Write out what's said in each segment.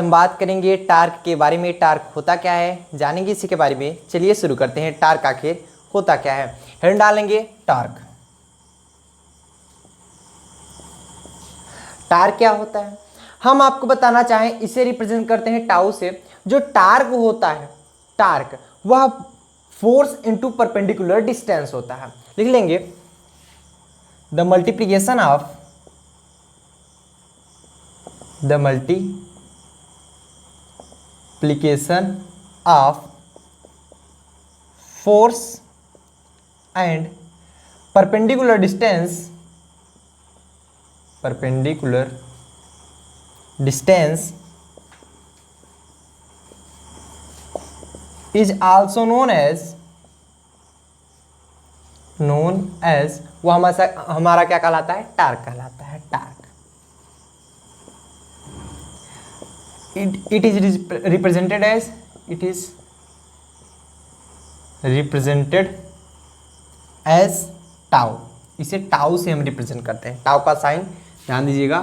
हम बात करेंगे टार्क के बारे में। टार्क होता क्या है, जानेंगे इसी के बारे में। चलिए शुरू करते हैं। टार्क आखिर होता क्या है, हेड डालेंगे टार्क। टार्क क्या होता है, हम आपको बताना चाहें, इसे रिप्रेजेंट करते हैं टाउ से। जो टार्क होता है, टार्क वह फोर्स इनटू परपेंडिकुलर डिस्टेंस होता है। लिख लेंगे the multiplication of force and perpendicular distance is also known as वो हमारा क्या कहलाता है, टार्क कहलाता है। Torque it is represented as tau. इसे टाउ से हम रिप्रेजेंट करते हैं। टाउ का साइन ध्यान दीजिएगा,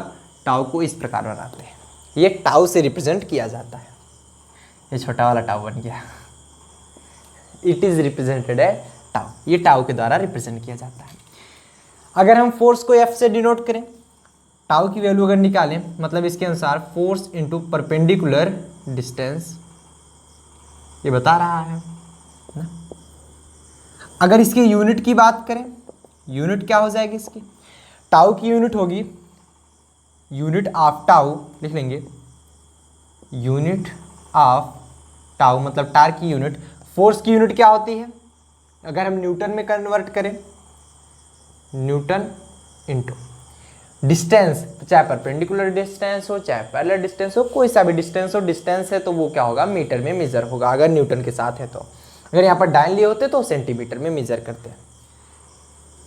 टाउ को इस प्रकार बनाते हैं। ये टाउ से रिप्रेजेंट किया जाता है। ये छोटा वाला टाउ बन गया। It is represented as tau, ये टाउ के द्वारा रिप्रेजेंट किया जाता है। अगर हम फोर्स को एफ से डिनोट करें, टाउ की वैल्यू अगर निकालें, मतलब इसके अनुसार फोर्स इनटू परपेंडिकुलर डिस्टेंस, ये बता रहा है ना। अगर इसकी यूनिट की बात करें, यूनिट क्या हो जाएगी इसकी, टाउ की यूनिट होगी यूनिट ऑफ टाउ। लिख लेंगे यूनिट ऑफ टाउ, मतलब टार्क की यूनिट। फोर्स की यूनिट क्या होती है, अगर हम न्यूटन में कन्वर्ट करें, न्यूटन इनटू डिस्टेंस, तो चाहे परपेंडिकुलर डिस्टेंस हो चाहे पैरेलल डिस्टेंस हो, कोई सा भी डिस्टेंस हो, डिस्टेंस है तो वो क्या होगा, मीटर में मेजर होगा अगर न्यूटन के साथ है तो। अगर यहाँ पर डाइन लिए होते तो सेंटीमीटर में मेजर करते हैं।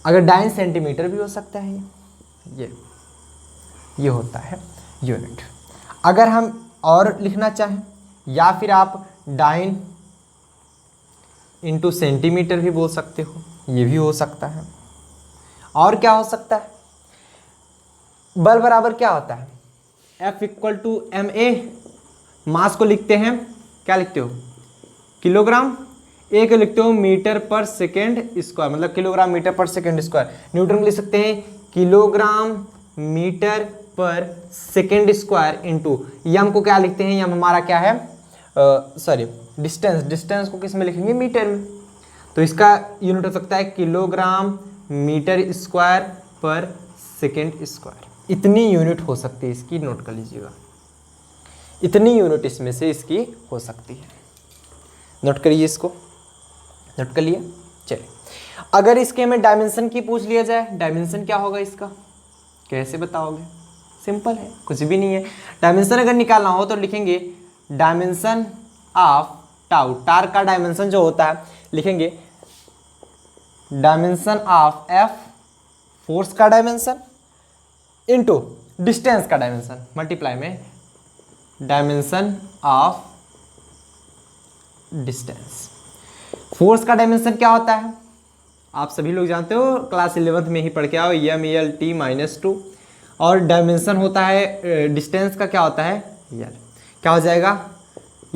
अगर डाइन सेंटीमीटर भी हो सकता है। ये होता है यूनिट। अगर हम और लिखना चाहें, या फिर आप डाइन इंटू सेंटीमीटर भी बोल सकते हो, ये भी हो सकता है। और क्या हो सकता है, बल बराबर क्या होता है, F equal to m a. Mass को लिखते हैं, क्या लिखते हो, किलोग्राम। ए को लिखते हो मीटर पर सेकेंड स्क्वायर, मतलब किलोग्राम मीटर पर सेकेंड स्क्वायर। न्यूटन को लिख सकते हैं किलोग्राम मीटर पर सेकेंड स्क्वायर इंटू यम को क्या लिखते हैं, यम हमारा क्या है, सॉरी डिस्टेंस को किस में लिखेंगे, मीटर में। तो इसका यूनिट हो सकता है किलोग्राम मीटर स्क्वायर पर सेकेंड स्क्वायर। इतनी यूनिट हो सकती है इसकी, नोट कर लीजिएगा। इतनी यूनिट इसमें से इसकी हो सकती है। नोट करिए, इसको नोट कर लिया। चलिए, अगर इसके हमें डायमेंशन की पूछ लिया जाए, डायमेंशन क्या होगा इसका, कैसे बताओगे, सिंपल है, कुछ भी नहीं है। डायमेंशन अगर निकालना हो तो लिखेंगे डायमेंशन ऑफ टाउ। टार्क का डायमेंशन जो होता है, लिखेंगे डायमेंशन ऑफ एफ, फोर्स का डायमेंशन, इनटू डिस्टेंस का डायमेंशन, मल्टीप्लाई में डायमेंशन ऑफ डिस्टेंस। फोर्स का डायमेंशन क्या होता है, आप सभी लोग जानते हो, क्लास 11th में ही पढ़ के आओ, एम एल टी -2। और डायमेंशन होता है डिस्टेंस का, क्या होता है, एल। क्या हो जाएगा,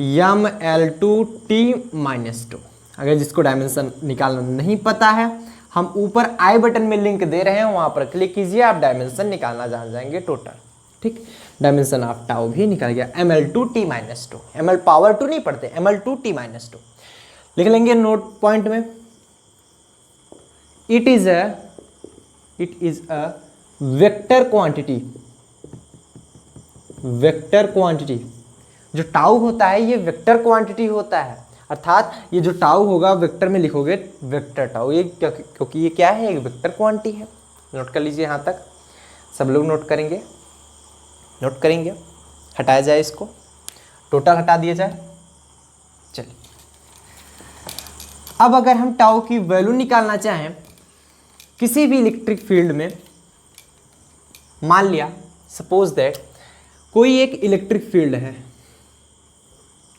एम एल टू टी -2। अगर जिसको डायमेंशन निकालना नहीं पता है, हम ऊपर आई बटन में लिंक दे रहे हैं, वहां पर क्लिक कीजिए, आप डायमेंशन निकालना जान जाएंगे टोटल। ठीक, डायमेंशन ऑफ टाउ भी निकल गया, ml2t -2। ml पावर 2 नहीं पढ़ते, ml2t -2 लिख लेंगे नोट पॉइंट में। It is a vector quantity. Vector quantity जो टाउ होता है, ये वेक्टर क्वांटिटी होता है, अर्थात ये जो टाउ होगा वेक्टर में लिखोगे वेक्टर टाउ, ये क्योंकि ये क्या है, एक वेक्टर क्वांटिटी है। नोट कर लीजिए, यहाँ तक सब लोग नोट करेंगे, नोट करेंगे। हटाया जाए इसको, टोटल हटा दिया जाए। चलिए, अब अगर हम टाउ की वैल्यू निकालना चाहें किसी भी इलेक्ट्रिक फील्ड में, मान लिया सपोज दैट कोई एक इलेक्ट्रिक फील्ड है,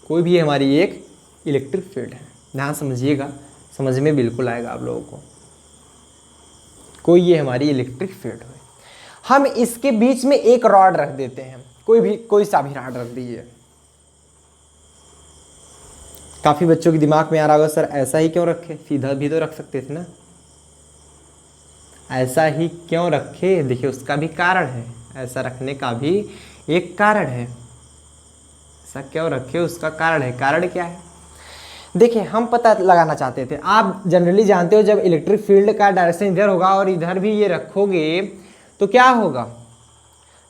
कोई भी हमारी एक इलेक्ट्रिक फील्ड है, ध्यान समझिएगा, समझ में बिल्कुल आएगा आप लोगों को। कोई ये हमारी इलेक्ट्रिक फील्ड है, हम इसके बीच में एक रॉड रख देते हैं, कोई सा भी रॉड रख दीजिए, काफ़ी बच्चों के दिमाग में आ रहा होगा सर ऐसा ही क्यों रखे, सीधा भी तो रख सकते थे ना, ऐसा ही क्यों रखे। देखिए उसका भी कारण है, ऐसा रखने का भी एक कारण है, ऐसा क्यों रखे उसका कारण है। कारण क्या है, देखिए हम पता लगाना चाहते थे। आप जनरली जानते हो जब इलेक्ट्रिक फील्ड का डायरेक्शन इधर होगा और इधर भी ये रखोगे तो क्या होगा,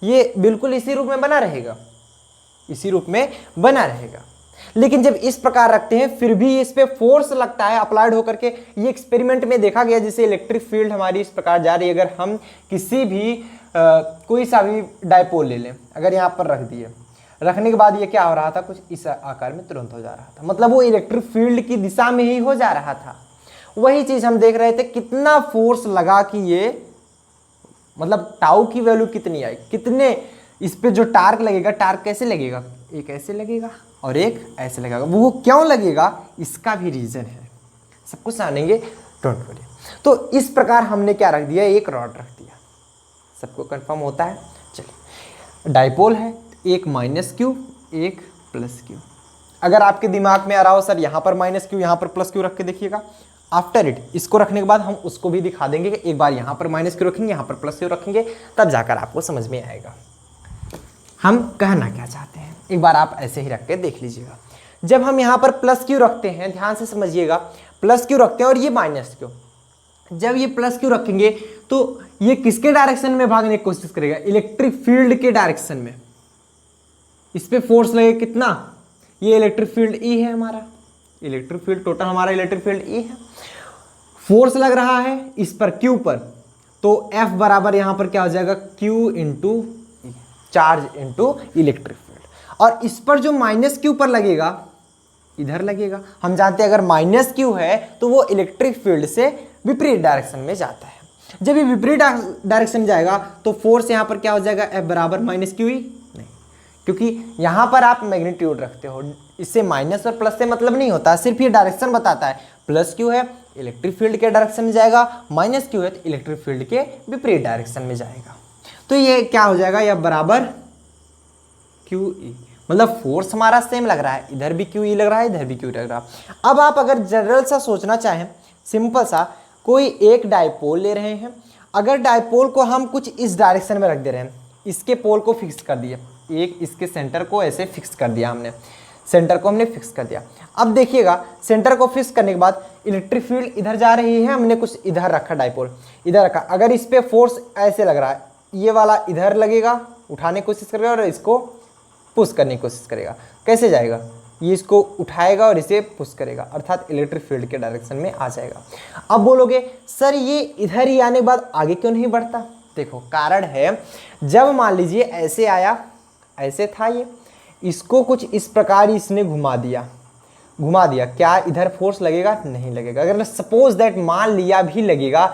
ये बिल्कुल इसी रूप में बना रहेगा, इसी रूप में बना रहेगा। लेकिन जब इस प्रकार रखते हैं फिर भी इस पे फोर्स लगता है अप्लाइड होकर के। ये एक्सपेरिमेंट में देखा गया, जैसे इलेक्ट्रिक फील्ड हमारी इस प्रकार जा रही है, अगर हम किसी भी कोई सा भी डायपोल ले लें, अगर यहाँ पर रख दिए, रखने के बाद ये क्या हो रहा था, कुछ इस आकार में तुरंत हो जा रहा था, मतलब वो इलेक्ट्रिक फील्ड की दिशा में ही हो जा रहा था। वही चीज हम देख रहे थे, कितना फोर्स लगा कि ये, मतलब टाउ की वैल्यू कितनी आई, कितने इस पे जो टार्क लगेगा, टार्क कैसे लगेगा, एक ऐसे लगेगा और एक ऐसे लगेगा। वो क्यों लगेगा, इसका भी रीजन है, सब कुछ जानेंगे, डोंट वरी। तो इस प्रकार हमने क्या रख दिया, एक रॉड रख दिया, सबको कंफर्म होता है। चलिए डायपोल है, एक माइनस क्यू एक प्लस क्यू। अगर आपके दिमाग में आ रहा हो सर यहाँ पर माइनस क्यू यहाँ पर प्लस क्यू रख के देखिएगा, आफ्टर इट इसको रखने के बाद हम उसको भी दिखा देंगे कि एक बार यहाँ पर माइनस क्यू रखेंगे, यहाँ पर प्लस क्यू रखेंगे, तब जाकर आपको समझ में आएगा हम कहना क्या चाहते हैं। एक बार आप ऐसे ही रख के देख लीजिएगा। जब हम यहाँ पर प्लस क्यू रखते हैं, ध्यान से समझिएगा, प्लस क्यू रखते हैं और ये माइनस क्यू, जब ये प्लस क्यू रखेंगे तो ये किसके डायरेक्शन में भागने की कोशिश करेगा, इलेक्ट्रिक फील्ड के डायरेक्शन में। इस पे फोर्स लगेगा कितना, ये इलेक्ट्रिक फील्ड ई है हमारा, इलेक्ट्रिक फील्ड टोटल हमारा इलेक्ट्रिक फील्ड ई है, फोर्स लग रहा है इस पर क्यू पर, तो एफ बराबर यहां पर क्या हो जाएगा, Q into charge into electric field. और इस पर जो माइनस क्यू पर लगेगा, इधर लगेगा। हम जानते हैं अगर माइनस क्यू है तो वो इलेक्ट्रिक फील्ड से विपरीत डायरेक्शन में जाता है। जब ये विपरीत डायरेक्शन में जाएगा तो फोर्स यहां पर क्या हो जाएगा, एफ बराबर माइनस क्यू ई, नहीं, क्योंकि यहां पर आप मैग्नीट्यूड रखते हो, इससे माइनस और प्लस से मतलब नहीं होता, सिर्फ ये डायरेक्शन बताता है। प्लस क्यू है इलेक्ट्रिक फील्ड के डायरेक्शन में जाएगा, माइनस क्यू है तो इलेक्ट्रिक फील्ड के विपरीत डायरेक्शन में जाएगा। तो ये क्या हो जाएगा, या बराबर क्यू ई, मतलब फोर्स हमारा सेम लग रहा है, इधर भी क्यू ई लग रहा है, इधर भी क्यू लग रहा है। अब आप अगर जनरल सा सोचना चाहें, सिंपल सा, कोई एक डायपोल ले रहे हैं, अगर डायपोल को हम कुछ इस डायरेक्शन में रख दे रहे हैं, इसके पोल को फिक्स कर दिया, एक इसके सेंटर को ऐसे फिक्स कर दिया हमने, सेंटर को हमने फिक्स कर दिया। अब देखिएगा सेंटर को फिक्स करने के बाद इलेक्ट्रिक फील्ड इधर जा रही है, हमने कुछ इधर रखा, डायपोल इधर रखा, अगर इस पे फोर्स ऐसे लग रहा है, ये वाला इधर लगेगा, उठाने की कोशिश करेगा और इसको पुश करने की कोशिश करेगा, कैसे जाएगा, ये इसको उठाएगा और इसे पुश करेगा, अर्थात इलेक्ट्रिक फील्ड के डायरेक्शन में आ जाएगा। अब बोलोगे सर ये इधर ही आने के बाद आगे क्यों नहीं बढ़ता, देखो कारण है, जब मान लीजिए ऐसे आया, ऐसे था ये, इसको कुछ इस प्रकार इसने घुमा दिया, क्या इधर फोर्स लगेगा, नहीं लगेगा। अगर सपोज दैट मान लिया भी लगेगा,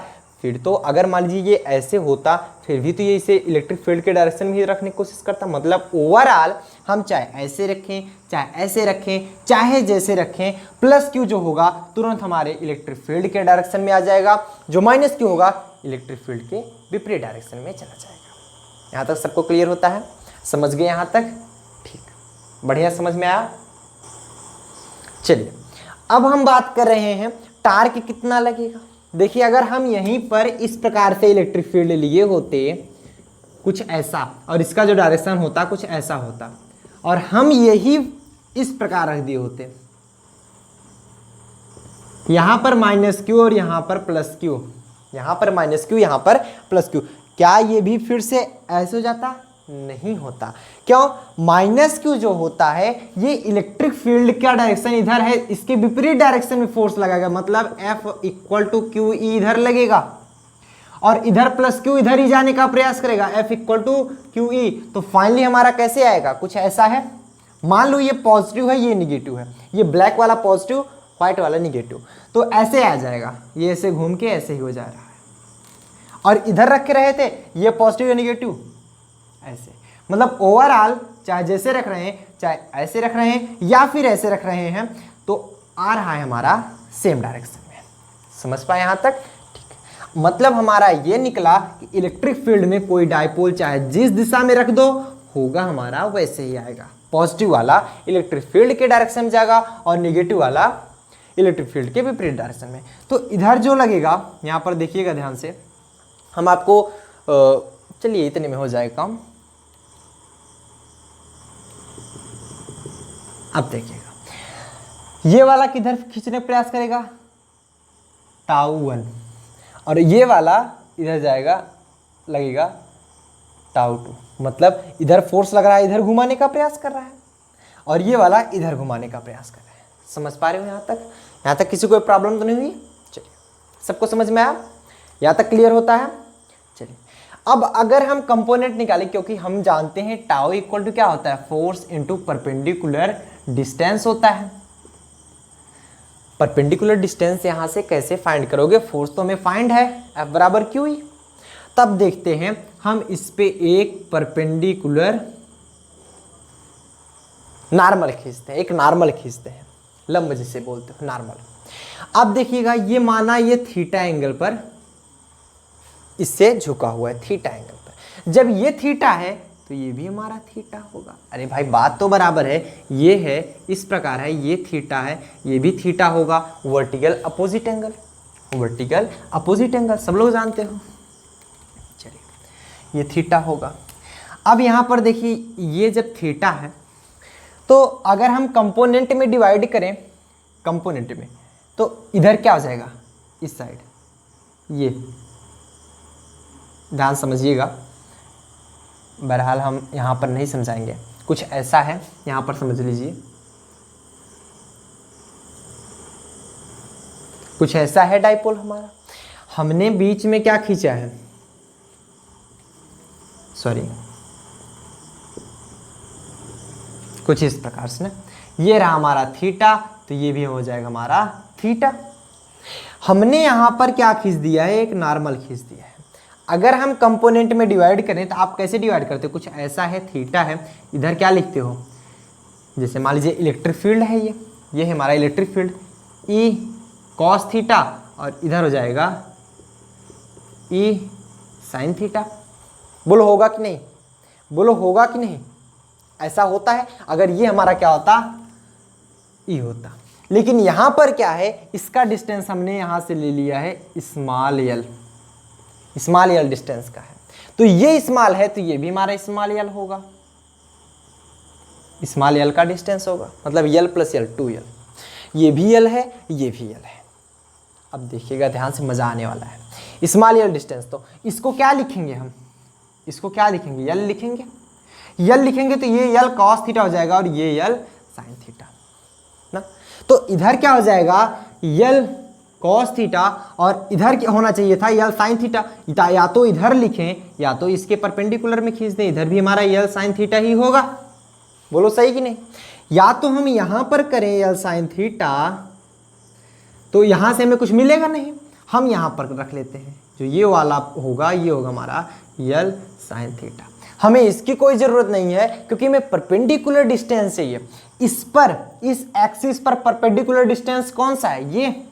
फिर तो अगर मान लीजिए ये ऐसे होता, फिर भी तो ये इसे इलेक्ट्रिक फील्ड के डायरेक्शन में ही रखने की कोशिश करता। मतलब ओवरऑल हम चाहे ऐसे रखें, चाहे ऐसे रखें, चाहे जैसे रखें, प्लस क्यू जो होगा तुरंत हमारे इलेक्ट्रिक फील्ड के डायरेक्शन में आ जाएगा, जो माइनस क्यू होगा इलेक्ट्रिक फील्ड के विपरीत डायरेक्शन में चला जाएगा। यहाँ तक सबको क्लियर होता है, समझ गए यहाँ तक, ठीक, बढ़िया समझ में आया। चलिए अब हम बात कर रहे हैं टार्क कितना लगेगा। देखिए अगर हम यहीं पर इस प्रकार से इलेक्ट्रिक फील्ड लिए होते कुछ ऐसा, और इसका जो डायरेक्शन होता कुछ ऐसा होता, और हम यही इस प्रकार रख दिए होते, यहां पर माइनस क्यू और यहां पर प्लस क्यू, यहां पर माइनस क्यू यहां पर प्लस क्यू, क्या ये भी फिर से ऐसे हो जाता, नहीं होता। क्यों, माइनस क्यू जो होता है ये इलेक्ट्रिक फील्ड का डायरेक्शन इधर है, इसके विपरीत डायरेक्शन में फोर्स लगाएगा, मतलब F equal to Q E इधर लगेगा, और इधर प्लस क्यू इधर ही जाने का प्रयास करेगा, F equal to Q E. तो फाइनली हमारा कैसे आएगा, कुछ ऐसा है, मान लो ये पॉजिटिव है, ये निगेटिव है, ये ब्लैक वाला पॉजिटिव, व्हाइट वाला निगेटिव, तो ऐसे आ जाएगा, ये ऐसे घूम के ऐसे ही हो जा रहा है, और इधर रख के रहे थे ये पॉजिटिव या निगेटिव ऐसे, मतलब ओवरऑल चाहे जैसे रख रहे हैं, चाहे ऐसे रख रहे हैं या फिर ऐसे रख रहे हैं, तो आ रहा है हमारा सेम डायरेक्शन में। समझ पाए यहाँ तक, ठीक है। मतलब हमारा ये निकला कि इलेक्ट्रिक फील्ड में कोई डायपोल चाहे जिस दिशा में रख दो होगा हमारा वैसे ही आएगा, पॉजिटिव वाला इलेक्ट्रिक फील्ड के डायरेक्शन में जाएगा और नेगेटिव वाला इलेक्ट्रिक फील्ड के विपरीत डायरेक्शन में। तो इधर जो लगेगा, यहाँ पर देखिएगा ध्यान से, हम आपको चलिए इतने में हो जाएगा काम। अब देखिएगा ये वाला किधर खींचने का प्रयास करेगा, टाउ 1, और ये वाला इधर जाएगा, लगेगा टाउ 2। मतलब इधर फोर्स लग रहा है, इधर घुमाने का प्रयास कर रहा है, और ये वाला इधर घुमाने का प्रयास कर रहा है। समझ पा रहे हो यहाँ तक? यहाँ तक किसी को प्रॉब्लम तो नहीं हुई? चलिए, सबको समझ में आया? यहाँ तक क्लियर होता है? चलिए, अब अगर हम कंपोनेंट निकालें, क्योंकि हम जानते हैं टाउ इक्वल टू क्या होता है, फोर्स इनटू परपेंडिकुलर डिस्टेंस होता है। परपेंडिकुलर डिस्टेंस यहां से कैसे फाइंड करोगे, फोर्स तो हमें फाइंड है, F बराबर क्यू ई। तब देखते हैं हम इस पे एक परपेंडिकुलर नॉर्मल खींचते हैं, एक नॉर्मल खींचते हैं, लंब जिसे बोलते हो नॉर्मल। अब देखिएगा ये माना ये थीटा एंगल पर इससे झुका हुआ है, थीटा एंगल पर। जब ये थीटा है तो ये भी हमारा थीटा होगा। अरे भाई बात तो बराबर है, ये है इस प्रकार है, ये थीटा है, ये भी थीटा होगा। Vertical opposite angle, vertical opposite angle सब लोग जानते हो। चलिए ये थीटा होगा। अब यहाँ पर देखिए ये जब थीटा है तो अगर हम कंपोनेंट में डिवाइड करें, कंपोनेंट में, तो इधर क्या हो जाएगा, इस साइड, ये ध्यान समझिएगा। बहरहाल हम यहाँ पर नहीं समझाएंगे, कुछ ऐसा है, यहाँ पर समझ लीजिए। कुछ ऐसा है डाइपोल हमारा, हमने बीच में क्या खींचा है, सॉरी, कुछ इस प्रकार से ना, ये रहा हमारा थीटा, तो ये भी हो जाएगा हमारा थीटा। हमने यहाँ पर क्या खींच दिया है, एक नॉर्मल खींच दिया है। अगर हम कंपोनेंट में डिवाइड करें तो आप कैसे डिवाइड करते हो, कुछ ऐसा है, थीटा है, इधर क्या लिखते हो, जैसे मान लीजिए इलेक्ट्रिक फील्ड है, ये है हमारा electric field, E cos theta, और इधर हो जाएगा ई साइन थीटा। बोलो होगा कि नहीं, बोलो होगा कि नहीं? ऐसा होता है। अगर ये हमारा क्या होता, ई होता, लेकिन यहां पर क्या है, इसका डिस्टेंस हमने यहां से ले लिया है small L, small L distance का है, तो ये स्मॉल है, तो ये भी हमारा स्मॉल एल होगा, स्मॉल एल का डिस्टेंस होगा, मतलब एल प्लस एल 2l, ये भी एल है, ये भी एल है। अब देखिएगा ध्यान से, मजा आने वाला है। स्मॉल एल डिस्टेंस, तो इसको क्या लिखेंगे हम, इसको क्या लिखेंगे, यल लिखेंगे, यल लिखेंगे, तो ये यल कॉस थीटा हो जाएगा और ये यल साइन थीटा ना। तो इधर क्या हो जाएगा, यल कॉस थीटा, और इधर क्या होना चाहिए था, यल साइन थीटा। या तो इधर लिखें या तो इसके परपेंडिकुलर में खींच दें, इधर भी हमारा यल साइन थीटा ही होगा। बोलो सही कि नहीं? या तो हम यहां पर करें यल साइन थीटा, तो यहां से हमें कुछ मिलेगा नहीं, हम यहां पर रख लेते हैं, जो ये वाला होगा, ये होगा हमारा यल साइन थीटा। हमें इसकी कोई जरूरत नहीं है, क्योंकि हमें परपेंडिकुलर डिस्टेंस चाहिए। इस पर, इस एक्सिस पर परपेंडिकुलर डिस्टेंस कौन सा है, ये,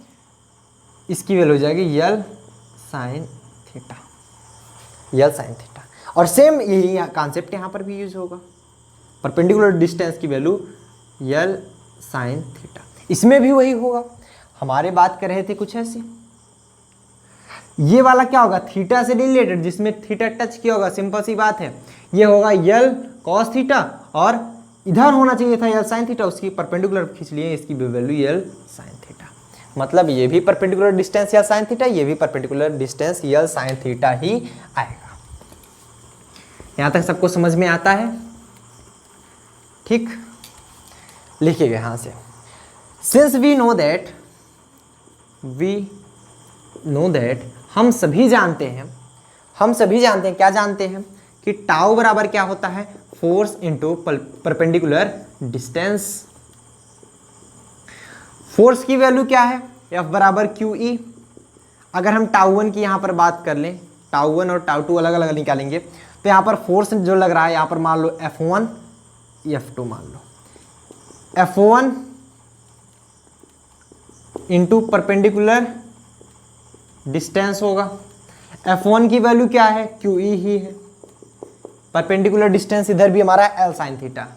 इसकी वैल्यू हो जाएगी यल sine theta, L sine theta. और सेम यही कॉन्सेप्ट यहाँ पर भी यूज होगा, परपेंडिकुलर डिस्टेंस की वैल्यू यल साइन थीटा, इसमें भी वही होगा। हमारे बात कर रहे थे कुछ ऐसे, ये वाला क्या होगा, थीटा से रिलेटेड, जिसमें थीटा टच किया होगा, सिंपल सी बात है, ये होगा यल कॉस थीटा, और इधर होना चाहिए था यल साइन थीटा, उसकी परपेंडिकुलर खींच लिए, इसकी वैल्यू यल साइन थीटा। मतलब ये भी परपेंडिकुलर डिस्टेंस यल साइन थीटा, ये भी परपेंडिकुलर डिस्टेंस यल साइन थीटा ही आएगा। यहां तक सबको समझ में आता है? ठीक, लिखिएगा यहां से, सिंस वी नो दैट, हम सभी जानते हैं, क्या जानते हैं कि टाउ बराबर क्या होता है, force into perpendicular distance. Force की वैल्यू क्या है, F बराबर क्यू ई। अगर हम टाउ 1 की यहाँ पर बात कर लें, टाउ 1 और टाउ 2 अलग अलग निकालेंगे, तो यहाँ पर फोर्स जो लग रहा है, यहाँ पर मान लो F1 F2 मान लो, F1 इंटू परपेंडिकुलर डिस्टेंस होगा। F1 की वैल्यू क्या है, क्यू ई ही है, परपेंडिकुलर डिस्टेंस इधर भी हमारा L sine theta,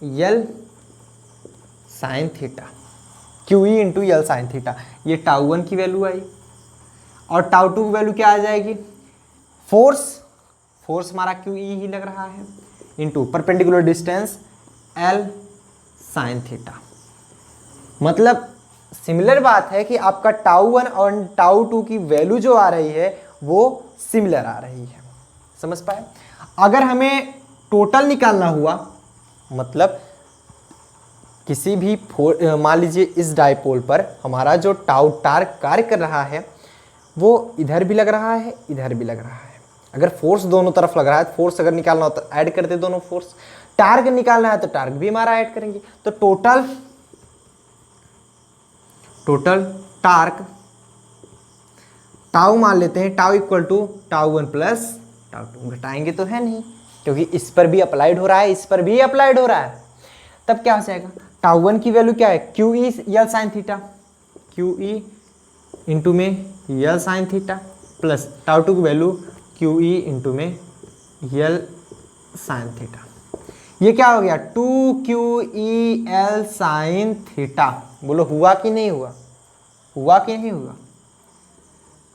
L sine theta, q E into L sine theta. ये टाउ 1 की वैल्यू आई और टाउ 2 की वैल्यू क्या आ जाएगी, फोर्स हमारा क्यू ई ही लग रहा है into perpendicular distance L sine theta. मतलब सिमिलर बात है कि आपका टाउ 1 और टाउ 2 की वैल्यू जो आ रही है वो सिमिलर आ रही है, समझ पाए। अगर हमें टोटल निकालना हुआ, मतलब किसी भी मान लीजिए इस डाइपोल पर हमारा जो टाउ टार्क कार्य कर रहा है वो इधर भी लग रहा है, इधर भी लग रहा है। अगर फोर्स दोनों तरफ लग रहा है तो फोर्स अगर निकालना हो तो ऐड करते दोनों फोर्स, टार्क निकालना है तो टार्क भी हमारा ऐड करेंगे। तो टोटल टार्क टाउ मान लेते हैं, tau equal to tau 1 plus tau 2। घटाएंगे तो है नहीं क्योंकि इस पर भी अप्लाइड हो रहा है, इस पर भी अप्लाइड हो रहा है। तब क्या हो जाएगा, टाउ 1 की वैल्यू क्या है, q E L sine theta, q E into में L sine theta plus tau 2 की वैल्यू क्यू ई इंटू में यल साइन थीटा। ये क्या हो गया, 2QEL साइन थीटा। बोलो हुआ कि नहीं हुआ, हुआ कि नहीं हुआ।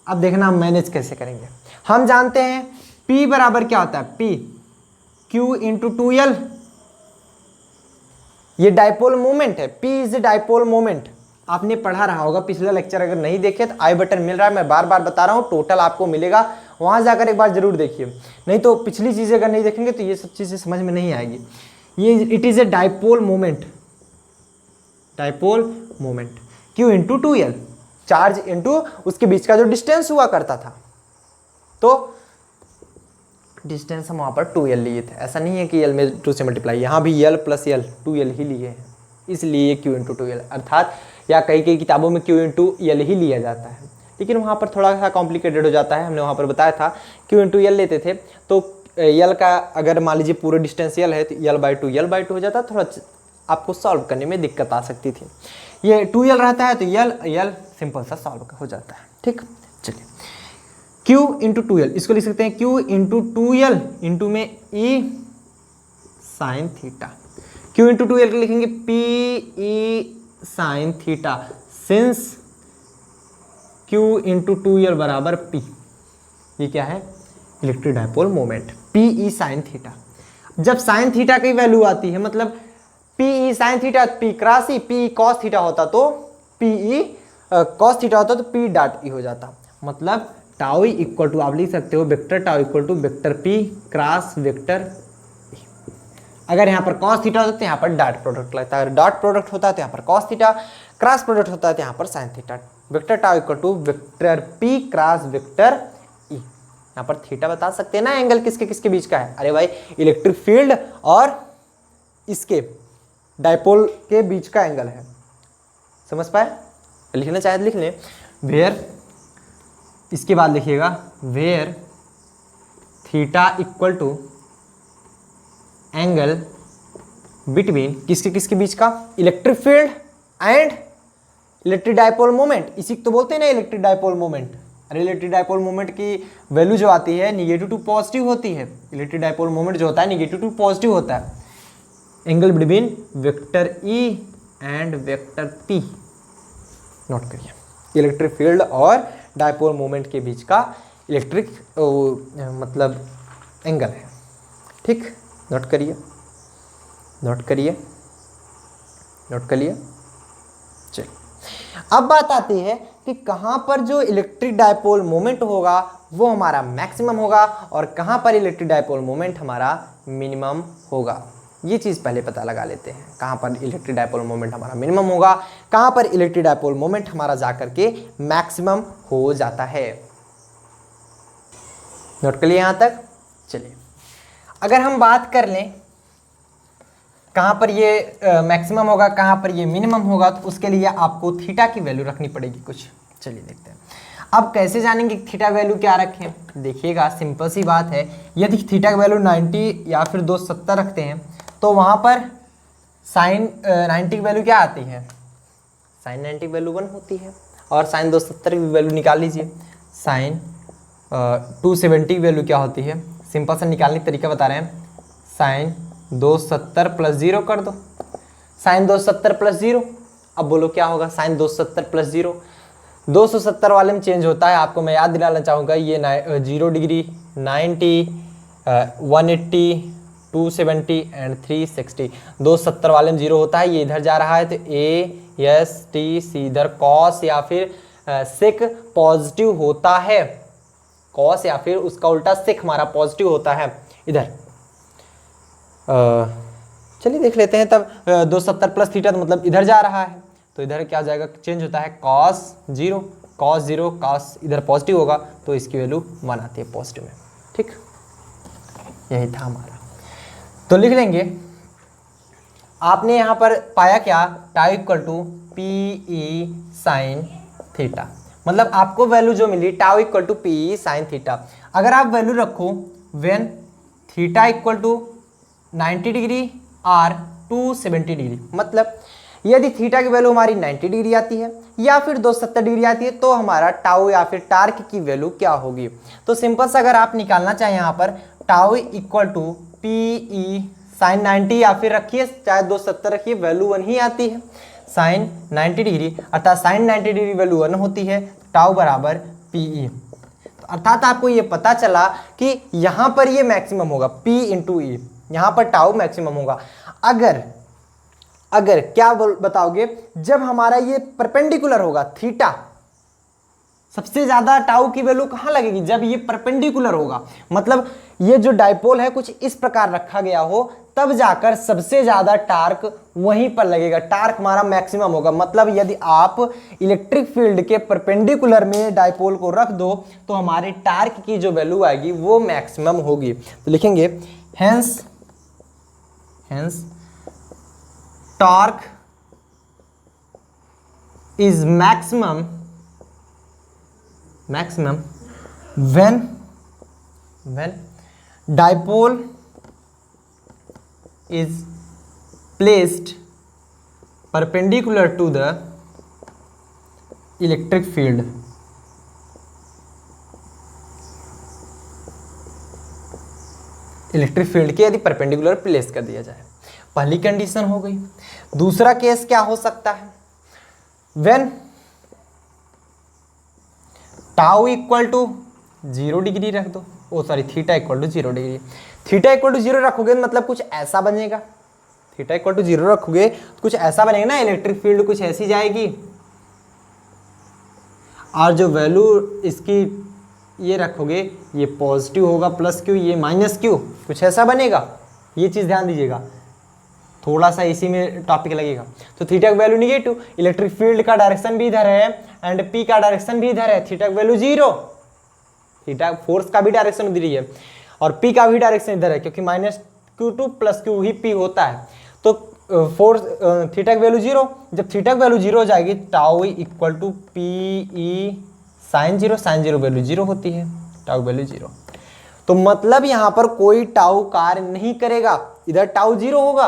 अब देखना हम मैनेज कैसे करेंगे। हम जानते हैं P बराबर क्या होता है, P Q इंटू 2L। ये डाइपोल मोमेंट है, P इज डाइपोल मोमेंट। आपने पढ़ा रहा होगा पिछला लेक्चर, अगर नहीं देखे तो आई बटन मिल रहा है, मैं बार बार बता रहा हूँ, टोटल आपको मिलेगा, वहां जाकर एक बार जरूर देखिए। नहीं तो पिछली चीजें अगर नहीं देखेंगे तो ये सब चीजें समझ में नहीं आएगी। ये it is a dipole moment, dipole moment Q into 2L, charge into उसके बीच का जो डिस्टेंस हुआ करता था। तो डिस्टेंस हम वहां पर 2L लिए थे, ऐसा नहीं है कि L में 2 से मल्टीप्लाई, यहाँ भी L प्लस L 2L ही लिए हैं, इसलिए Q इंटू 2L। अर्थात या कई कई किताबों में Q इंटू L ही लिया जाता है, लेकिन वहाँ पर थोड़ा सा कॉम्प्लिकेटेड हो जाता है। हमने वहाँ पर बताया था Q इंटू L लेते थे, तो L का अगर मान लीजिए पूरा डिस्टेंस L है तो L/2 हो जाता, थोड़ा आपको सॉल्व करने में दिक्कत आ सकती थी। ये 2L रहता है तो L सिंपल सा सॉल्व हो जाता है, ठीक। चलिए Q इंटू 2L, इसको लिख सकते हैं Q इंटू 2L इंटू में E sine theta. Q into 2L को लिखेंगे PE sine theta, since Q into 2L बराबर P। ये क्या है, electric dipole moment, PE sine theta. जब साइन थीटा की वैल्यू आती है, मतलब PE sine theta P cross E, PE cos theta होता तो PE कॉस थीटा होता तो P डॉट E हो जाता। मतलब टाउ इक्वल टू आप लिख सकते हो vector tau equal to vector P cross vector E। अगर यहाँ पर कॉस थीटा होता तो यहाँ पर डॉट प्रोडक्ट लगता है, अगर डॉट प्रोडक्ट होता है तो यहाँ पर कॉस थीटा, क्रॉस प्रोडक्ट होता है तो यहाँ पर sine theta. Vector tau equal to vector P cross vector E। यहाँ पर थीटा बता सकते हैं ना, एंगल किसके किसके बीच का है, अरे भाई इलेक्ट्रिक फील्ड और इसके डाइपोल के बीच का एंगल है, समझ पाए। लिखना चाहे तो लिख लें, वेयर, इसके बाद लिखिएगा where theta equal to angle between किसके किसके बीच का, electric field and electric dipole moment. इसी तो बोलते हैं ना इलेक्ट्रिक डाइपोल मोमेंट। अरे इलेक्ट्रिक डाइपोल मोमेंट की वैल्यू जो आती है निगेटिव टू पॉजिटिव होती है, इलेक्ट्रिक डाइपोल मोमेंट जो होता है निगेटिव टू पॉजिटिव होता है। Angle between vector E and vector P, note करिए, इलेक्ट्रिक फील्ड और डाइपोल मोमेंट के बीच का इलेक्ट्रिक मतलब एंगल है, ठीक। नोट करिए, नोट करिए, नोट करिए। चलिए अब बात आती है कि कहाँ पर जो इलेक्ट्रिक डाइपोल मोमेंट होगा वो हमारा मैक्सिमम होगा और कहाँ पर इलेक्ट्रिक डाइपोल मोमेंट हमारा मिनिमम होगा। ये चीज़ पहले पता लगा लेते हैं, कहाँ पर इलेक्ट्रिक डाइपोल मोमेंट हमारा मिनिमम होगा, कहाँ पर इलेक्ट्रिक डाइपोल मोमेंट हमारा जाकर के मैक्सिमम हो जाता है। नोट कर लिए यहाँ तक। चलिए अगर हम बात कर लें कहाँ पर ये मैक्सिमम होगा, कहाँ पर ये मिनिमम होगा, तो उसके लिए आपको थीटा की वैल्यू रखनी पड़ेगी कुछ। चलिए देखते हैं अब कैसे जानेंगे थीटा वैल्यू क्या रखें। देखिएगा सिंपल सी बात है, यदि थीटा की वैल्यू 90 या फिर 270 रखते हैं तो वहाँ पर साइन 90 की वैल्यू क्या आती है, साइन 90 की वैल्यू 1 होती है, और साइन 270 की वैल्यू निकाल लीजिए, साइन 270 की वैल्यू क्या होती है, सिंपल सा निकालने का तरीका बता रहे हैं, साइन 270 प्लस 0 कर दो, साइन 270 प्लस 0। अब बोलो क्या होगा, साइन 270 प्लस 0 270 वाले में चेंज होता है। आपको मैं याद दिलाना चाहूँगा, ये 0 डिग्री, 90, 180, 270 एंड 360। 270 वाले में 0 होता है, ये इधर जा रहा है तो ASTC इधर कॉस या फिर सेक पॉजिटिव होता है, कॉस या फिर उसका उल्टा सेक हमारा पॉजिटिव होता है इधर। चलिए देख लेते हैं तब। 270 प्लस थीटा तो मतलब इधर जा रहा है, तो इधर क्या हो जाएगा, चेंज होता है कॉस 0, कॉस 0, कॉस इधर पॉजिटिव होगा तो इसकी वैल्यू 1 आती है पॉजिटिव में। ठीक, यही था हमारा। तो लिख लेंगे, आपने यहाँ पर पाया क्या, tau equal to PE sine theta, मतलब आपको वैल्यू जो मिली tau equal to PE sine theta. अगर आप वैल्यू रखो when theta equal to 90 degree और 270 डिग्री, मतलब यदि थीटा की वैल्यू हमारी 90 डिग्री आती है या फिर 270 डिग्री आती है तो हमारा टाउ या फिर टार्क की वैल्यू क्या होगी। तो सिंपल सा अगर आप निकालना चाहें यहाँ पर tau equal to PE sine 90 या फिर रखिए चाहे 270 रखिए, वैल्यू 1 ही आती है, साइन 90 डिग्री अर्थात साइन 90 डिग्री वैल्यू 1 होती है, टाउ बराबर PE। तो अर्थात आपको ये पता चला कि यहाँ पर ये मैक्सिमम होगा P इंटू E, यहाँ पर टाउ मैक्सिमम होगा। अगर क्या बताओगे, जब हमारा ये परपेंडिकुलर होगा थीटा, सबसे ज्यादा टाउ की वैल्यू कहाँ लगेगी, जब ये परपेंडिकुलर होगा, मतलब ये जो डाइपोल है कुछ इस प्रकार रखा गया हो, तब जाकर सबसे ज्यादा टार्क वहीं पर लगेगा, टार्क हमारा मैक्सिमम होगा। मतलब यदि आप इलेक्ट्रिक फील्ड के परपेंडिकुलर में डाइपोल को रख दो तो हमारे टार्क की जो वैल्यू आएगी वो मैक्सिमम होगी। तो लिखेंगे hence torque is maximum when dipole is placed perpendicular to the electric field। Electric field के यदि परपेंडिकुलर प्लेस कर दिया जाए, पहली कंडीशन हो गई। दूसरा केस क्या हो सकता है, when tau equal to 0 degree रख दो, theta equal to 0 degree. Theta equal to 0 रखोगे मतलब कुछ ऐसा बनेगा, थीटा इक्वल टू 0 रखोगे तो कुछ ऐसा बनेगा ना, इलेक्ट्रिक फील्ड कुछ ऐसी जाएगी और जो वैल्यू इसकी ये रखोगे ये पॉजिटिव होगा प्लस क्यू, ये माइनस क्यू, कुछ ऐसा बनेगा। ये चीज़ ध्यान दीजिएगा, थोड़ा सा इसी में टॉपिक लगेगा। तो थीटा की वैल्यू निगेटिव, इलेक्ट्रिक फील्ड का डायरेक्शन भी इधर है एंड पी का डायरेक्शन भी इधर है, थीटा की वैल्यू 0, थीटा फोर्स का भी डायरेक्शन इधर ही है और पी का भी डायरेक्शन इधर है क्योंकि -Q2 + Q ही पी होता है। तो फोर्स थीटा की वैल्यू 0, जब थीटा की वैल्यू 0 हो जाएगी tau equal to PE sine 0, sine 0 value 0 होती है, टाउ वैल्यू 0। तो मतलब यहाँ पर कोई टाउ कार्य नहीं करेगा, इधर टाउ 0 होगा।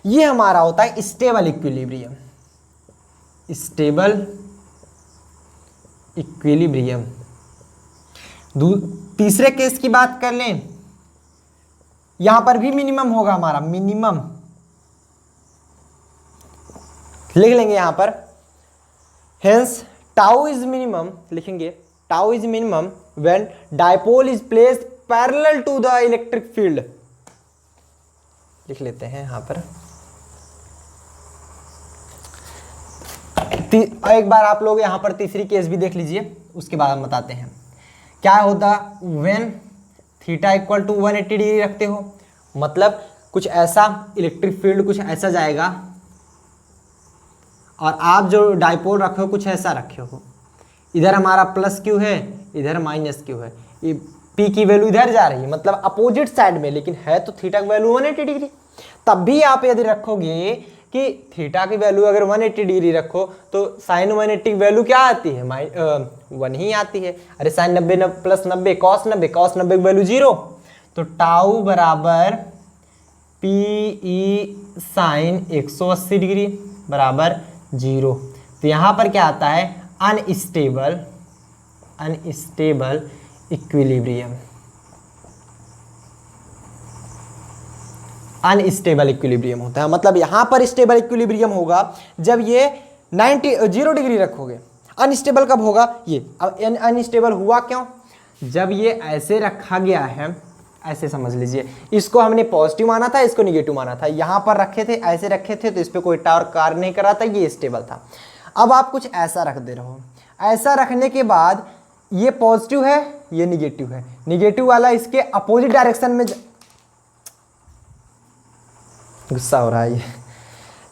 ये हमारा होता है स्टेबल इक्विलिब्रियम, स्टेबल इक्विलिब्रियम। तीसरे केस की बात कर लें, यहां पर भी मिनिमम होगा हमारा, मिनिमम लिख लेंगे यहां पर, हेंस टाउ इज मिनिमम, लिखेंगे tau is minimum when dipole is placed parallel to the electric field. लिख लेते हैं यहां पर। एक बार आप लोग यहां पर तीसरी केस भी देख लीजिए, उसके बाद हम बताते हैं क्या होता। When theta equal to 180 degree रखते हो, मतलब कुछ ऐसा इलेक्ट्रिक फील्ड कुछ ऐसा जाएगा और आप जो डाइपोल रखे हो कुछ ऐसा रखे हो, इधर हमारा प्लस क्यू है, इधर माइनस क्यू है, ये पी की वैल्यू इधर जा रही है मतलब अपोजिट साइड में, लेकिन है तो थीटा की वैल्यू 180 डिग्री। तब भी आप यदि रखोगे कि थीटा की वैल्यू अगर 180 डिग्री रखो तो साइन 180 की वैल्यू क्या आती है, 1 ही आती है। अरे साइन 90 प्लस 90 कॉस 90, कॉस 90 की वैल्यू 0, तो टाउ बराबर PE साइन 180 डिग्री बराबर 0। तो यहाँ पर क्या आता है, अनस्टेबल इक्विलिब्रियम। अनस्टेबल इक्विलिब्रियम होता है। मतलब यहाँ पर स्टेबल इक्विलिब्रियम होगा जब ये 0 डिग्री रखोगे। अनस्टेबल कब होगा ये? अब अनस्टेबल हुआ क्यों? जब ये ऐसे रखा गया है, ऐसे समझ लीजिए, इसको हमने पॉजिटिव माना था, इसको निगेटिव माना था, यहाँ पर रखे थे, ऐसे रखे थे, तो इस पर कोई टॉर्क कार्य नहीं कर रहा था, ये स्टेबल था। अब आप कुछ ऐसा रख दे रहे हो, ऐसा रखने के बाद ये पॉजिटिव है, ये निगेटिव है, निगेटिव वाला इसके अपोजिट डायरेक्शन में गुस्सा हो रहा है ये,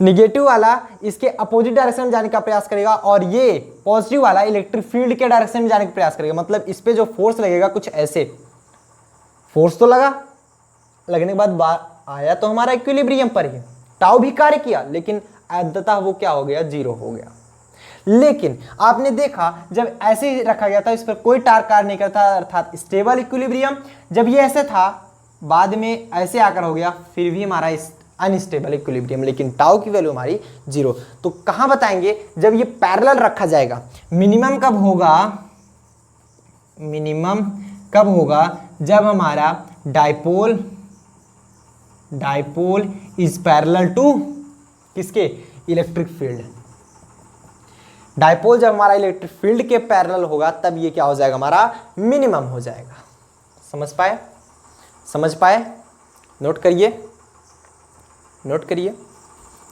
निगेटिव वाला इसके अपोजिट डायरेक्शन में जाने का प्रयास करेगा और ये पॉजिटिव वाला इलेक्ट्रिक फील्ड के डायरेक्शन में जाने का प्रयास करेगा। मतलब इस पे जो फोर्स लगेगा कुछ ऐसे, फोर्स तो लगा, लगने के बाद आया तो हमारा इक्विलिब्रियम पर ही, टाउ भी कार्य किया, लेकिन अंततः वो क्या हो गया? 0 हो गया। लेकिन आपने देखा जब ऐसे ही रखा गया था, इस पर कोई टार्क कार्य नहीं करता, अर्थात स्टेबल इक्विलिब्रियम। जब ये ऐसे था, बाद में ऐसे आकर हो गया, फिर भी हमारा अनस्टेबल इक्विलिब्रियम, लेकिन टाउ की वैल्यू हमारी 0। तो कहां बताएंगे? जब ये पैरेलल रखा जाएगा। मिनिमम कब होगा? मिनिमम कब होगा? जब हमारा डाइपोल इज पैरेलल टू किसके? Electric field. डाइपोल जब हमारा इलेक्ट्रिक फील्ड के पैरेलल होगा, तब ये क्या हो जाएगा? हमारा मिनिमम हो जाएगा। समझ पाए? समझ पाए? नोट करिए, नोट करिए,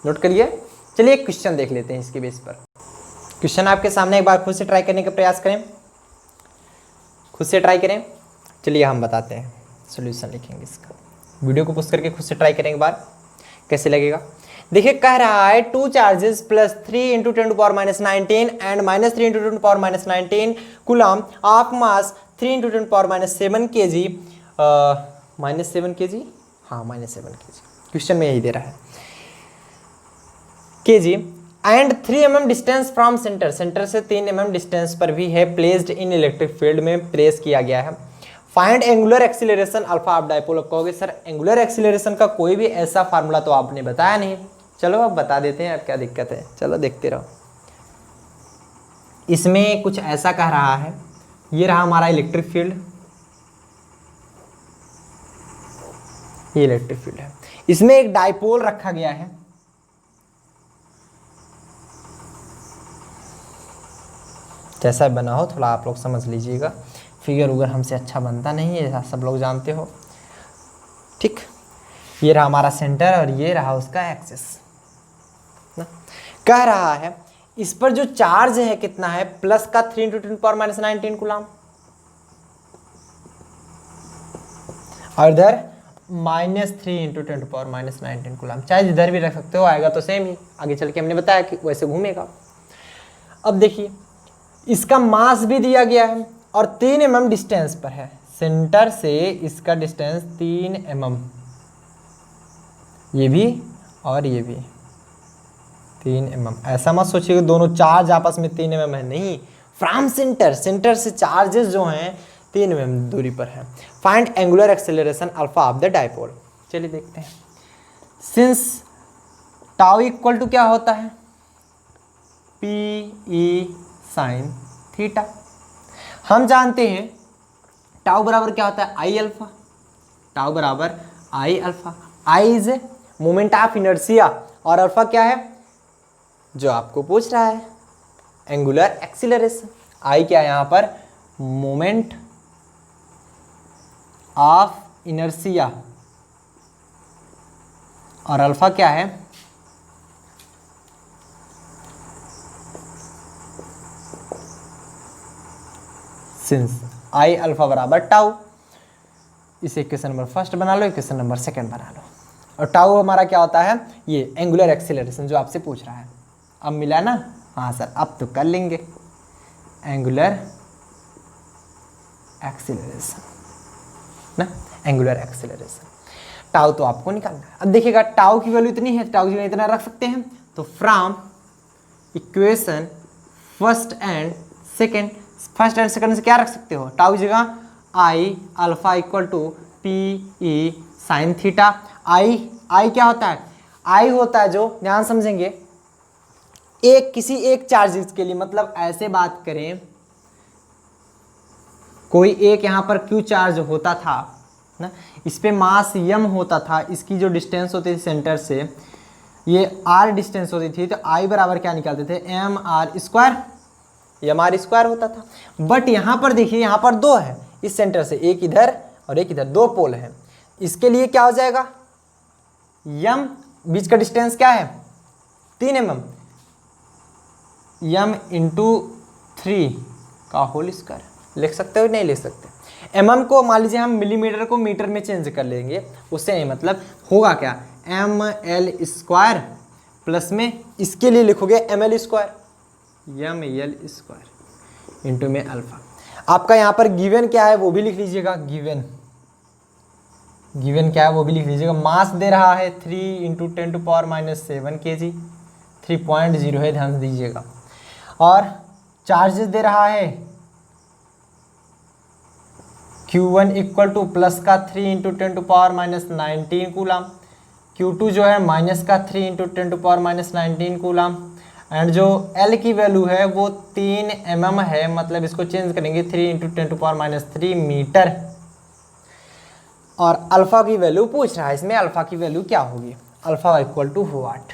नोट करिए। चलिए एक क्वेश्चन देख लेते हैं इसके बेस पर। क्वेश्चन आपके सामने, एक बार खुद से ट्राई करने का प्रयास करें, खुद से ट्राई करें। चलिए हम बताते हैं, सॉल्यूशन लिखेंगे इसका। वीडियो को पोस्ट करके खुद से ट्राई करें एक बार, कैसे लगेगा। देखिए कह रहा है 2 charges plus 3 × 10⁻19 and -3 × 10⁻19 coulomb of mass 3 × 10⁻7 kg, -7 kg, हाँ -7 kg, क्वेश्चन में यही दे रहा है, kg and 3 mm distance from centre, centre से 3 mm डिस्टेंस पर भी है, प्लेस्ड इन इलेक्ट्रिक फील्ड में प्लेस किया गया है। Find angular acceleration alpha of dipole. अब कहोगे सर एंगुलर एक्सीलरेशन का कोई भी ऐसा फार्मूला तो आपने बताया नहीं। चलो अब बता देते हैं, अब क्या दिक्कत है, चलो देखते रहो। इसमें कुछ ऐसा कह रहा है, ये रहा हमारा इलेक्ट्रिक फील्ड, ये इलेक्ट्रिक फील्ड है, इसमें एक डाइपोल रखा गया है, जैसा बना हो थोड़ा आप लोग समझ लीजिएगा, फिगर उगर हमसे अच्छा बनता नहीं है, सब लोग जानते हो, ठीक। ये रहा हमारा सेंटर और ये रहा उसका एक्सिस ना। कह रहा है इस पर जो चार्ज है कितना है, प्लस का 3 × 10⁻19 कूलम, और इधर -3 × 10⁻19 कूलम। चाहे इधर भी रख सकते हो, आएगा तो सेम ही, आगे चल के हमने बताया कि वैसे घूमेगा। अब देखिए इसका मास भी दिया गया है और 3 mm डिस्टेंस पर है, सेंटर से इसका डिस्टेंस 3 mm, ये भी और ये भी 3 mm। ऐसा मत सोचिए कि दोनों चार्ज आपस में 3 mm है, नहीं, फ्रॉम सेंटर, सेंटर से चार्जेस जो हैं 3 mm दूरी पर है। Find angular acceleration alpha of the dipole. चलिए देखते हैं। सिंस टाउ इक्वल टू क्या होता है, PE sin थीटा। हम जानते हैं टाउ बराबर क्या होता है, I अल्फा, टाउ बराबर I alpha. I is moment of inertia और अल्फा क्या है जो आपको पूछ रहा है, एंगुलर एक्सीलरेशन। I क्या है यहाँ पर, मोमेंट ऑफ इनर्शिया, और अल्फा क्या है, सिंस I अल्फा बराबर टाउ। इसे इक्वेशन नंबर फर्स्ट बना लो, इक्वेशन नंबर सेकंड बना लो। और टाउ हमारा क्या होता है, ये एंगुलर एक्सीलरेशन जो आपसे पूछ रहा है। अब मिला ना, हाँ सर अब तो कर लेंगे, एंगुलर एक्सीलरेशन ना, एंगुलर एक्सीलरेशन। टाउ तो आपको निकालना है। अब देखिएगा टाउ की वैल्यू इतनी है, टाउ की वैल्यू इतना रख सकते हैं, तो from equation first and second, first and second से क्या रख सकते हो, टाउ की जगह I alpha equal to PE sine theta. I क्या होता है, I होता है जो, ध्यान समझेंगे, एक किसी एक चार्जेस के लिए, मतलब ऐसे बात करें, कोई एक यहाँ पर Q चार्ज होता था ना। इस पे मास m होता था, इसकी जो डिस्टेंस होती थी सेंटर से ये r डिस्टेंस होती थी, तो I बराबर क्या निकालते थे, एम आर स्क्वायर होता था। बट यहाँ पर देखिए, यहाँ पर दो है इस सेंटर से, एक इधर और एक इधर, दो पोल है। इसके लिए क्या हो जाएगा, m बीच का डिस्टेंस क्या है 3 mm, m इंटू 3 का होल स्क्वायर लिख सकते हो, नहीं लिख सकते। mm को मान लीजिए हम मिलीमीटर को मीटर में चेंज कर लेंगे, उससे नहीं मतलब, होगा क्या ml स्क्वायर प्लस में इसके लिए लिखोगे ml square, ml square into में अल्फा। आपका यहाँ पर गिवन क्या है वो भी लिख लीजिएगा, गिवन क्या है वो भी लिख लीजिएगा। मास दे रहा है 3 × 10⁻⁷ kg, 3.0 है, ध्यान से दीजिएगा। और चार्जेस दे रहा है Q1 इक्वल टू प्लस का 3 × 10⁻⁹ कूलम, Q2 जो है माइनस का 3 × 10⁻⁹ कूलम, एंड जो L की वैल्यू है वो 3 mm है, मतलब इसको चेंज करेंगे 3 × 10⁻³ मीटर। और अल्फा की वैल्यू पूछ रहा है इसमें, अल्फा की वैल्यू क्या होगी, अल्फा इक्वल टू व्हाट,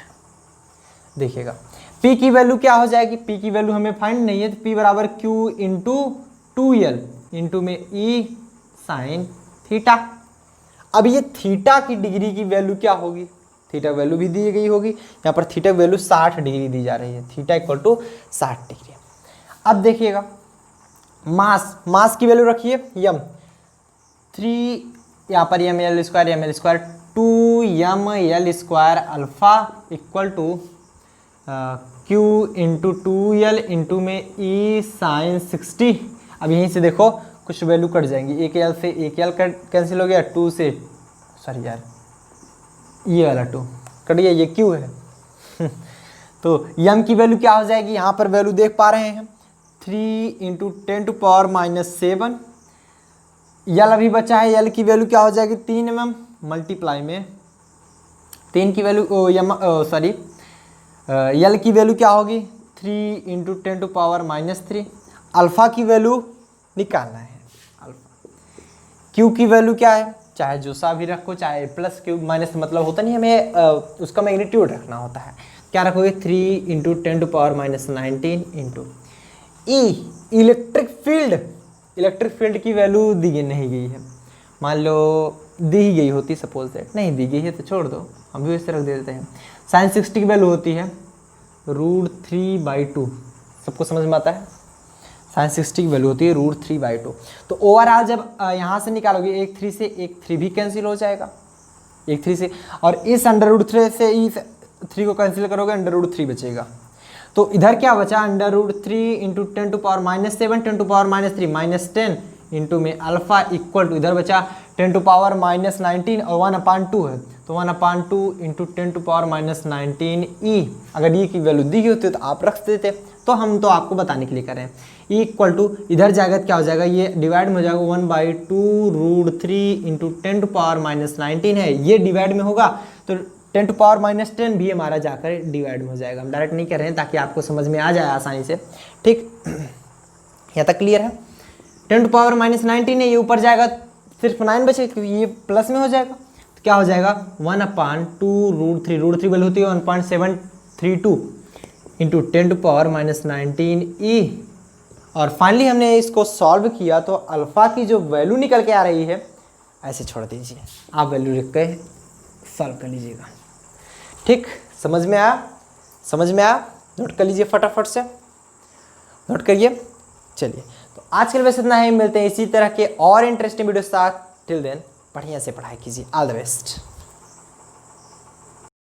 देखिएगा। P की वैल्यू क्या हो जाएगी, P की वैल्यू हमें फाइंड नहीं है, तो P बराबर Q इंटू 2L इंटू में E साइन थीटा। अब ये थीटा की डिग्री की वैल्यू क्या होगी, थीटा वैल्यू भी दी गई होगी, यहाँ पर थीटा वैल्यू 60 डिग्री दी जा रही है, थीटा इक्वल टू 60 डिग्री। अब देखिएगा मास की वैल्यू रखिए m, 3 यहाँ पर ml square 2ml square alpha equal to Q into 2L into में E साइन 60। अब यहीं से देखो कुछ वैल्यू कट जाएंगी, एक L से एक L कैंसिल हो गया, 2 से सॉरी यार ये वाला 2 कट गया, ये Q है तो m की वैल्यू क्या हो जाएगी, यहाँ पर वैल्यू देख पा रहे हैं 3 × 10⁻⁷। L अभी बचा है, L की वैल्यू क्या हो जाएगी 3 mm मल्टीप्लाई में 3 की वैल्यू L की वैल्यू क्या होगी 3 × 10⁻⁻3। अल्फा की वैल्यू निकालना है, अल्फा। Q की वैल्यू क्या है, चाहे जो सा भी रखो, चाहे प्लस क्यूब माइनस, मतलब होता नहीं, हमें उसका मैग्नीट्यूड रखना होता है। क्या रखोगे 3 × 10⁻⁹ इंटू ई इलेक्ट्रिक फील्ड की वैल्यू दी नहीं गई है, मान लो दी ही गई होती, सपोज दैट नहीं दी गई है तो छोड़ दो, हम भी वैसे रख देते हैं। साइन 60 की वैल्यू होती है √3/2, सबको समझ में आता है, साइन 60 की वैल्यू होती है √3/2। तो ओवरऑल जब यहाँ से निकालोगे एक 3 से एक 3 भी कैंसिल हो जाएगा, एक 3 से, और इस √3 से इस 3 को कैंसिल करोगे √3 बचेगा। तो इधर क्या बचा √3 × 10⁻⁷ 10⁻³ -10 इंटू में अल्फा इक्वल टू, इधर बचा 10⁻⁹ और 1/2 है, तो 1/2 × 10⁻⁹ ई। अगर ई की वैल्यू दी होती तो आप रख देते, तो हम तो आपको बताने के लिए कर रहे हैं। ई इक्वल टू इधर जाएगा क्या हो जाएगा, ये डिवाइड में हो जाएगा 1/2 √3 × 10⁻⁹ है, ये डिवाइड में होगा, तो 10⁻⁻10 भी हमारा जाकर डिवाइड में हो जाएगा। हम डायरेक्ट नहीं कर रहे हैं ताकि आपको समझ में आ जाए आसानी से, ठीक, यहाँ तक क्लियर है। 10⁻⁻19 है, ये ऊपर जाएगा सिर्फ 9 बचे, क्योंकि ये प्लस में हो जाएगा, तो क्या हो जाएगा 1/2 √3 वैल्यू होती है 1.732 इंटू 10⁻⁻19 ई। और फाइनली हमने इसको सॉल्व किया तो अल्फा की जो वैल्यू निकल के आ रही है, ऐसे छोड़ दीजिए, आप वैल्यू लिख के सॉल्व कर लीजिएगा, ठीक। समझ में आया, नोट कर लीजिए, फटाफट से नोट करिए। चलिए, तो आज के लिए बस इतना ही, मिलते हैं इसी तरह के और इंटरेस्टिंग वीडियो के साथ। टिल देन बढ़िया से पढ़ाई कीजिए, ऑल द बेस्ट।